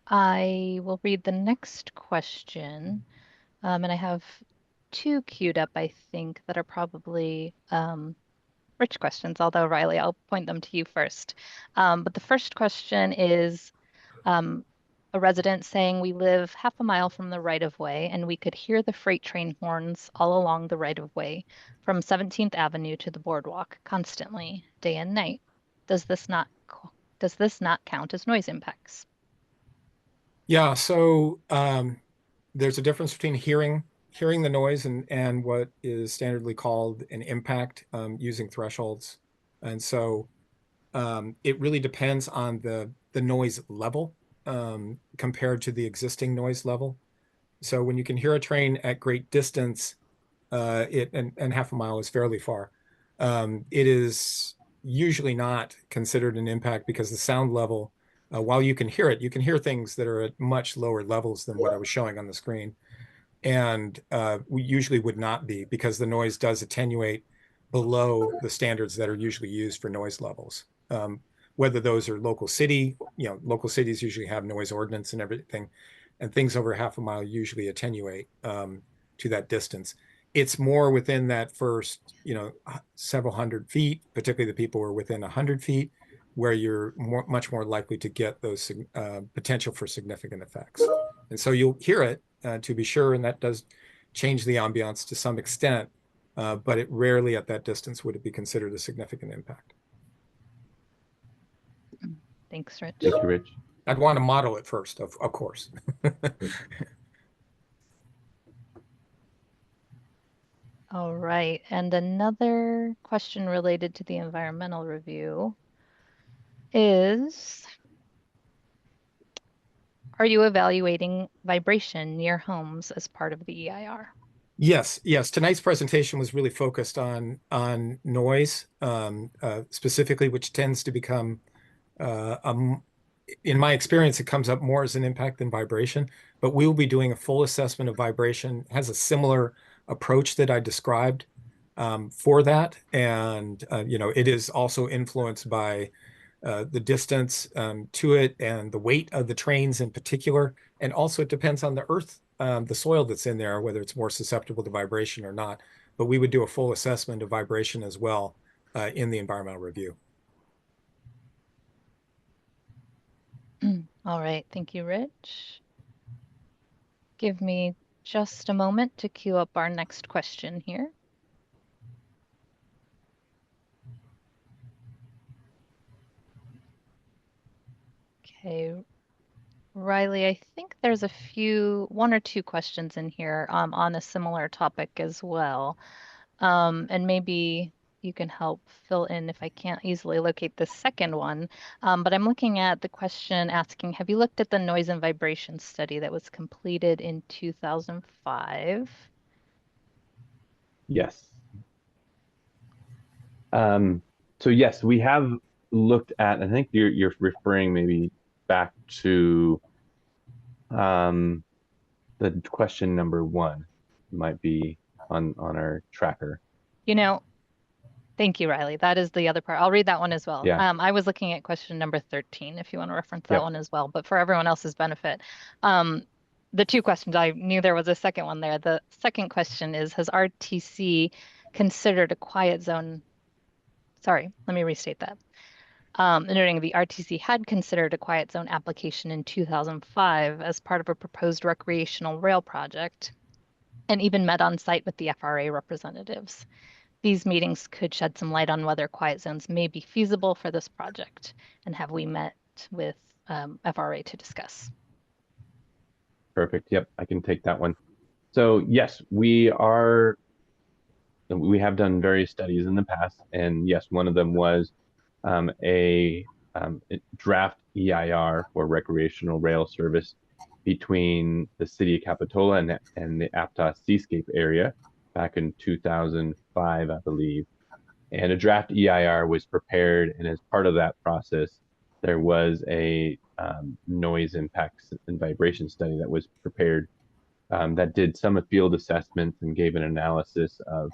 I will read the next question. And I have two queued up, I think, that are probably rich questions, although Riley, I'll point them to you first. But the first question is a resident saying, we live half a mile from the right of way and we could hear the freight train horns all along the right of way from 17th Avenue to the boardwalk constantly, day and night. Does this not count as noise impacts? Yeah, so there's a difference between hearing the noise and what is standardly called an impact, using thresholds. And so it really depends on the noise level compared to the existing noise level. So when you can hear a train at great distance, and half a mile is fairly far, it is usually not considered an impact, because the sound level, while you can hear it, you can hear things that are at much lower levels than what I was showing on the screen. And we usually would not be, because the noise does attenuate below the standards that are usually used for noise levels. Whether those are local cities usually have noise ordinance and everything, and things over half a mile usually attenuate to that distance. It's more within that first, several hundred feet, particularly the people who are within 100 feet, where you're much more likely to get those potential for significant effects. And so you'll hear it, to be sure, and that does change the ambiance to some extent, but it rarely at that distance would it be considered a significant impact. Thanks, Rich. Thank you, Rich. I'd want to model it first, of course. All right, and another question related to the environmental review is, are you evaluating vibration near homes as part of the EIR? Yes. Tonight's presentation was really focused on noise, specifically, which tends to become, in my experience, it comes up more as an impact than vibration. But we will be doing a full assessment of vibration. It has a similar approach that I described for that, and it is also influenced by the distance to it and the weight of the trains in particular. And also it depends on the earth, the soil that's in there, whether it's more susceptible to vibration or not. But we would do a full assessment of vibration as well in the environmental review. All right, thank you, Rich. Give me just a moment to queue up our next question here. Okay, Riley, I think there's one or two questions in here on a similar topic as well. And maybe you can help fill in if I can't easily locate the second one. But I'm looking at the question asking, have you looked at the noise and vibration study that was completed in 2005? Yes. So yes, we have looked at, I think you're referring maybe back to the question number 1 might be on our tracker. You know, Thank you, Riley. That is the other part. I'll read that one as well. Yeah. I was looking at question number 13, if you want to reference that Yep. one as well, but for everyone else's benefit. The two questions, I knew there was a second one there. The second question is, has RTC considered a quiet zone? Sorry, let me restate that. Noting the RTC had considered a quiet zone application in 2005 as part of a proposed recreational rail project, and even met on site with the FRA representatives. These meetings could shed some light on whether quiet zones may be feasible for this project, and have we met with FRA to discuss? Perfect. Yep, I can take that one. So yes, we have done various studies in the past, and yes, one of them was a draft EIR for recreational rail service between the city of Capitola and the Aptos Seascape area back in 2005, I believe. And a draft EIR was prepared, and as part of that process, there was a noise impacts and vibration study that was prepared that did some field assessments and gave an analysis of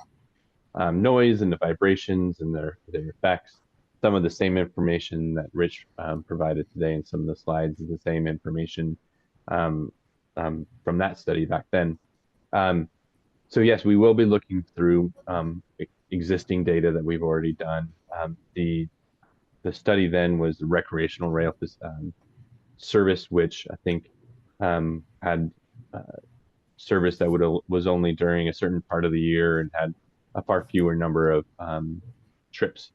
noise and the vibrations and their effects. Some of the same information that Rich provided today, and some of the slides is the same information from that study back then. So yes, we will be looking through existing data that we've already done. The study then was the recreational rail service, which I think had service that was only during a certain part of the year and had a far fewer number of trips.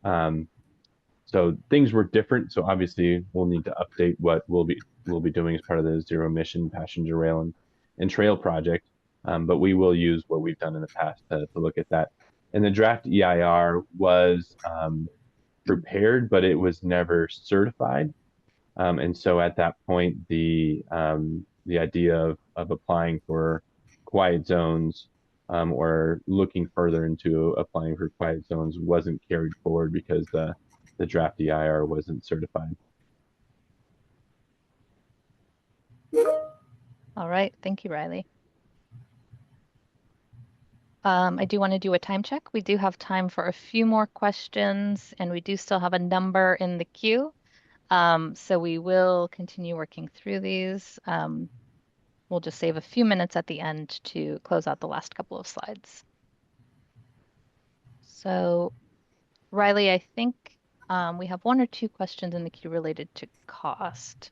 So things were different. So obviously we'll need to update what we'll be doing as part of the zero emission passenger rail and trail project. But we will use what we've done in the past to look at that. And the draft EIR was prepared, but it was never certified. And so at that point, the idea of applying for quiet zones or looking further into applying for quiet zones wasn't carried forward because the draft EIR wasn't certified. All right, thank you, Riley. I do want to do a time check. We do have time for a few more questions, and we do still have a number in the queue. So we will continue working through these. We'll just save a few minutes at the end to close out the last couple of slides. So Riley, I think we have one or two questions in the queue related to cost.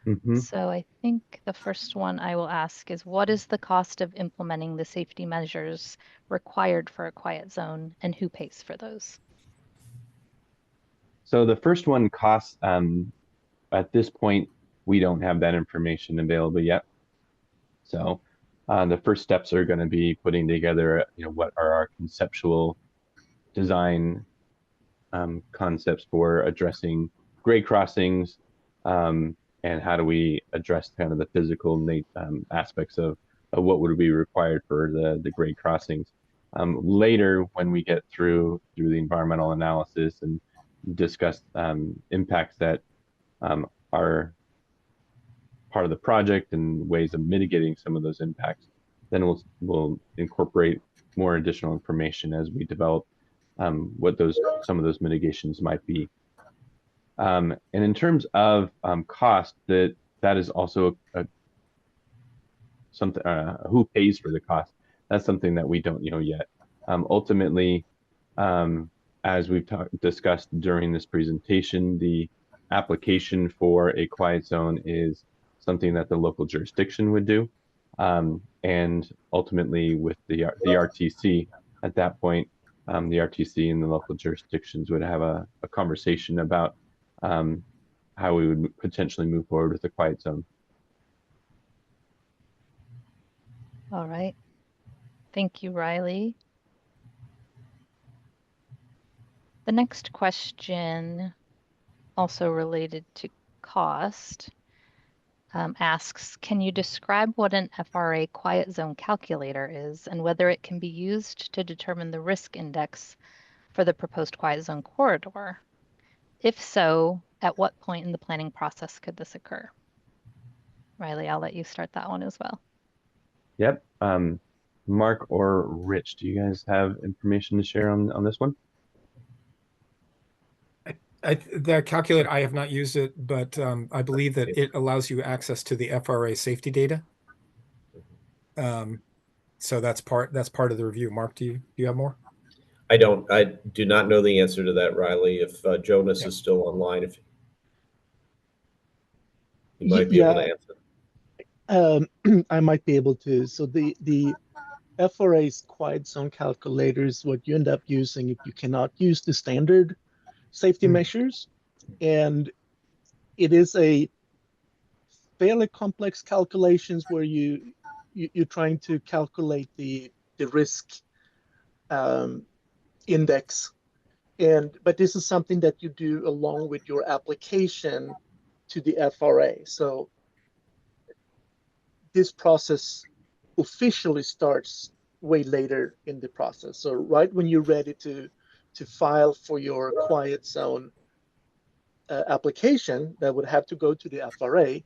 Mm-hmm. So I think the first one I will ask is, what is the cost of implementing the safety measures required for a quiet zone, and who pays for those? So the first one costs, at this point, we don't have that information available yet. So the first steps are going to be putting together, what are our conceptual design concepts for addressing grade crossings, and how do we address kind of the physical aspects of what would be required for the grade crossings. Later, when we get through the environmental analysis and discuss impacts that are part of the project and ways of mitigating some of those impacts, then we'll incorporate more additional information as we develop what some of those mitigations might be. And in terms of cost, that is also something, who pays for the cost. That's something that we don't know yet. Ultimately, as we've discussed during this presentation, the application for a quiet zone is something that the local jurisdiction would do. And ultimately with the RTC, at that point, the RTC and the local jurisdictions would have a conversation about how we would potentially move forward with the quiet zone. All right. Thank you, Riley. The next question, also related to cost, asks, can you describe what an FRA quiet zone calculator is and whether it can be used to determine the risk index for the proposed quiet zone corridor? If so, at what point in the planning process could this occur? Riley, I'll let you start that one as well. Yep. Mark or Rich, do you guys have information to share on this one? The calculator, I have not used it, but I believe that it allows you access to the FRA safety data. So that's part of the review. Mark, do you have more? I do not know the answer to that, Riley. If Jonas is still online, if you might be able to answer. I might be able to. So the FRA's quiet zone calculator is what you end up using if you cannot use the standard safety measures. And it is a fairly complex calculations where you're trying to calculate the risk index. But this is something that you do along with your application to the FRA. So this process officially starts way later in the process. So right when you're ready to file for your quiet zone application, that would have to go to the FRA.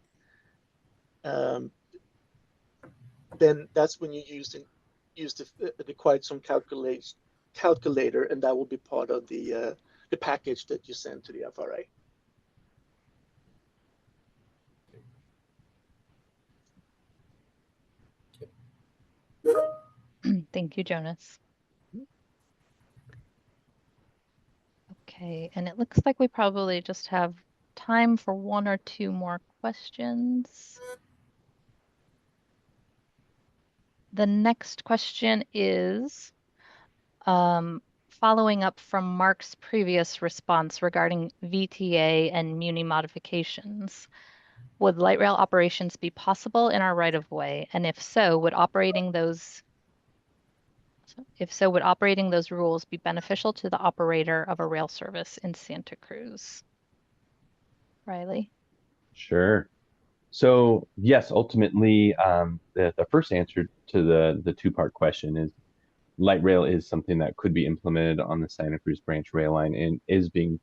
Then that's when you use the quiet zone calculator, and that will be part of the package that you send to the FRA. Thank you, Jonas. Okay, and it looks like we probably just have time for one or two more questions. The next question is following up from Mark's previous response regarding VTA and Muni modifications. Would light rail operations be possible in our right-of-way? And if so, would operating those rules be beneficial to the operator of a rail service in Santa Cruz? Riley? Sure. So yes, ultimately, the first answer to the two-part question is light rail is something that could be implemented on the Santa Cruz branch rail line and is being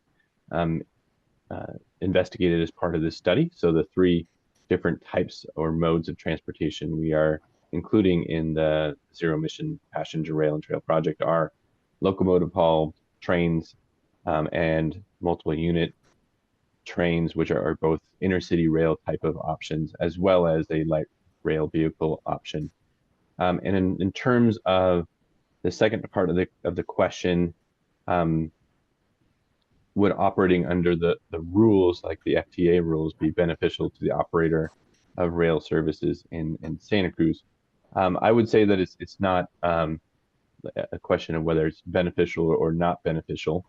investigated as part of this study. So the three different types or modes of transportation we are including in the zero emission passenger rail and trail project are locomotive haul trains and multiple unit trains, which are both intercity rail type of options, as well as a light rail vehicle option. And in terms of the second part of the question, would operating under the rules like the FTA rules be beneficial to the operator of rail services in Santa Cruz? I would say that it's not a question of whether it's beneficial or not beneficial.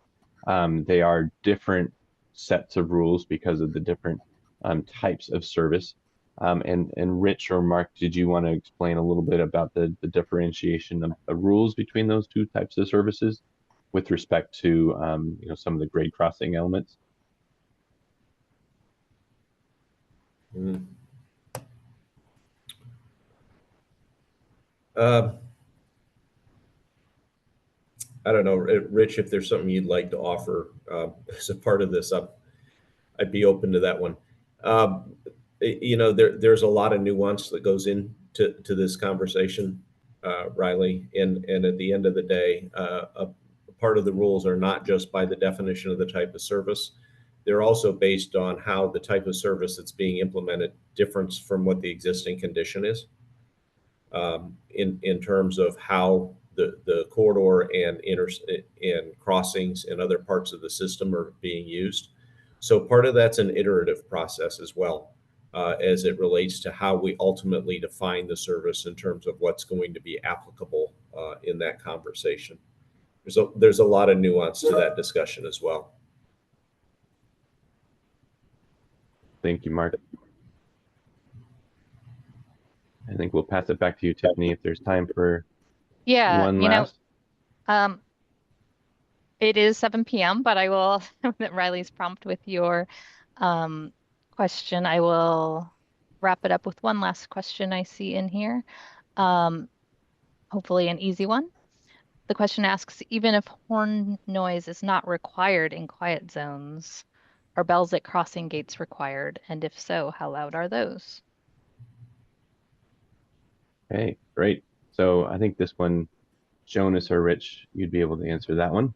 They are different sets of rules because of the different types of service. And Rich or Mark, did you want to explain a little bit about the differentiation of rules between those two types of services with respect to some of the grade crossing elements? Mm. I don't know, Rich, if there's something you'd like to offer as a part of this, I'd be open to that one. There's a lot of nuance that goes into this conversation, Riley, and at the end of the day, a part of the rules are not just by the definition of the type of service. They're also based on how the type of service that's being implemented differs from what the existing condition is, in terms of how the corridor and crossings and other parts of the system are being used. So part of that's an iterative process as well, as it relates to how we ultimately define the service in terms of what's going to be applicable in that conversation. There's a lot of nuance to that discussion as well. Thank you, Mark. I think we'll pass it back to you, Tiffany, if there's time for one last. It is 7 p.m., but I will, with Riley's prompt with your question, I will wrap it up with one last question I see in here. Hopefully an easy one. The question asks, even if horn noise is not required in quiet zones, are bells at crossing gates required? And if so, how loud are those? Okay, great. So I think this one, Jonas or Rich, you'd be able to answer that one.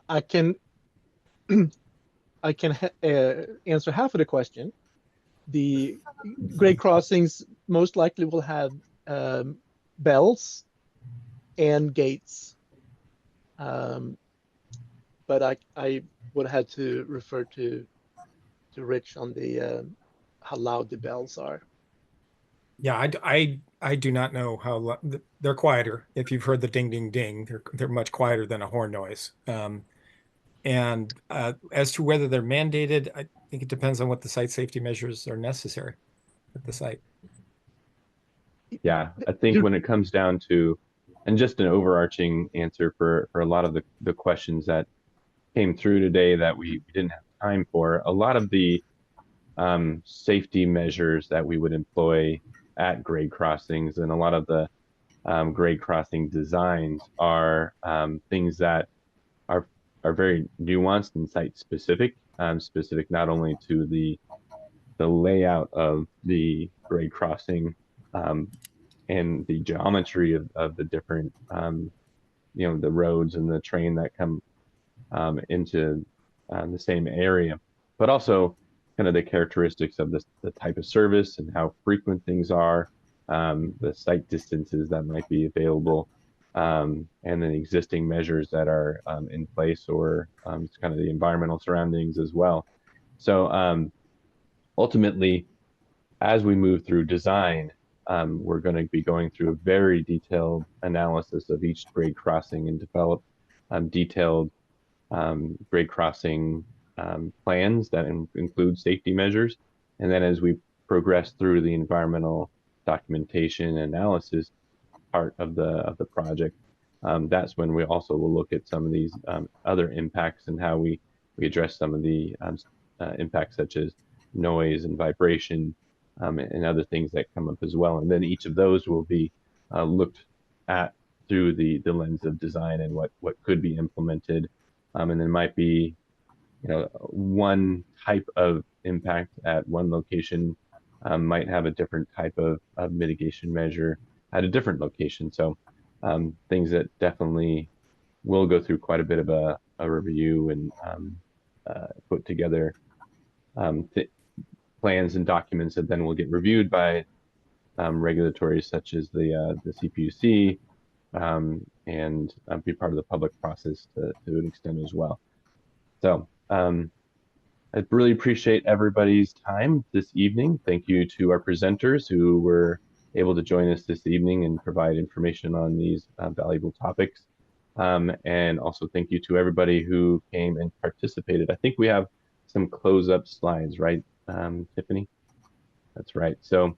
I can answer half of the question. The grade crossings most likely will have bells and gates. But I would have to refer to Rich on the how loud the bells are. Yeah, I do not know how they're quieter. If you've heard the ding ding ding, they're much quieter than a horn noise. And as to whether they're mandated, I think it depends on what the site safety measures are necessary at the site. Yeah, I think when it comes down to, and just an overarching answer for a lot of the questions that came through today that we didn't have time for, a lot of the safety measures that we would employ at grade crossings and a lot of the grade crossing designs are things that are very nuanced and site specific, specific not only to the layout of the grade crossing and the geometry of the different the roads and the train that come into the same area, but also kind of the characteristics of the type of service and how frequent things are, the site distances that might be available, and then existing measures that are in place, or it's kind of the environmental surroundings as well. So ultimately, as we move through design, we're going to be going through a very detailed analysis of each grade crossing and develop detailed grade crossing plans that include safety measures. And then as we progress through the environmental documentation analysis part of the project, that's when we also will look at some of these other impacts and how we address some of the impacts such as noise and vibration and other things that come up as well. And then each of those will be looked at through the lens of design and what could be implemented. And there might be, one type of impact at one location might have a different type of mitigation measure at a different location. So things that definitely will go through quite a bit of a review and put together plans and documents that then will get reviewed by regulatory such as the CPUC and be part of the public process to an extent as well. So I really appreciate everybody's time this evening. Thank you to our presenters who were able to join us this evening and provide information on these valuable topics. And also thank you to everybody who came and participated. I think we have some close-up slides, right, Tiffany? That's right. So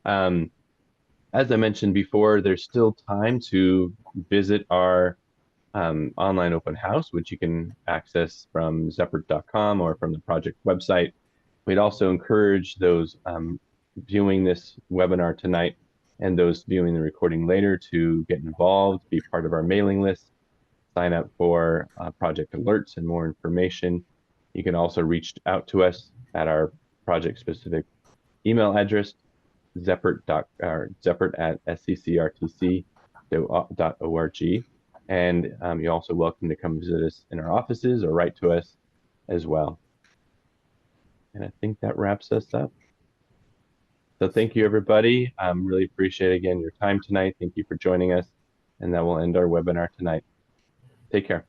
as I mentioned before, there's still time to visit our online open house, which you can access from ZEPRT.com or from the project website. We'd also encourage those viewing this webinar tonight and those viewing the recording later to get involved, be part of our mailing list, sign up for project alerts and more information. You can also reach out to us at our project-specific email address, zepprt@sccrtc.org. And you're also welcome to come visit us in our offices or write to us as well. And I think that wraps us up. So thank you, everybody. Really appreciate, again, your time tonight. Thank you for joining us. And that will end our webinar tonight. Take care.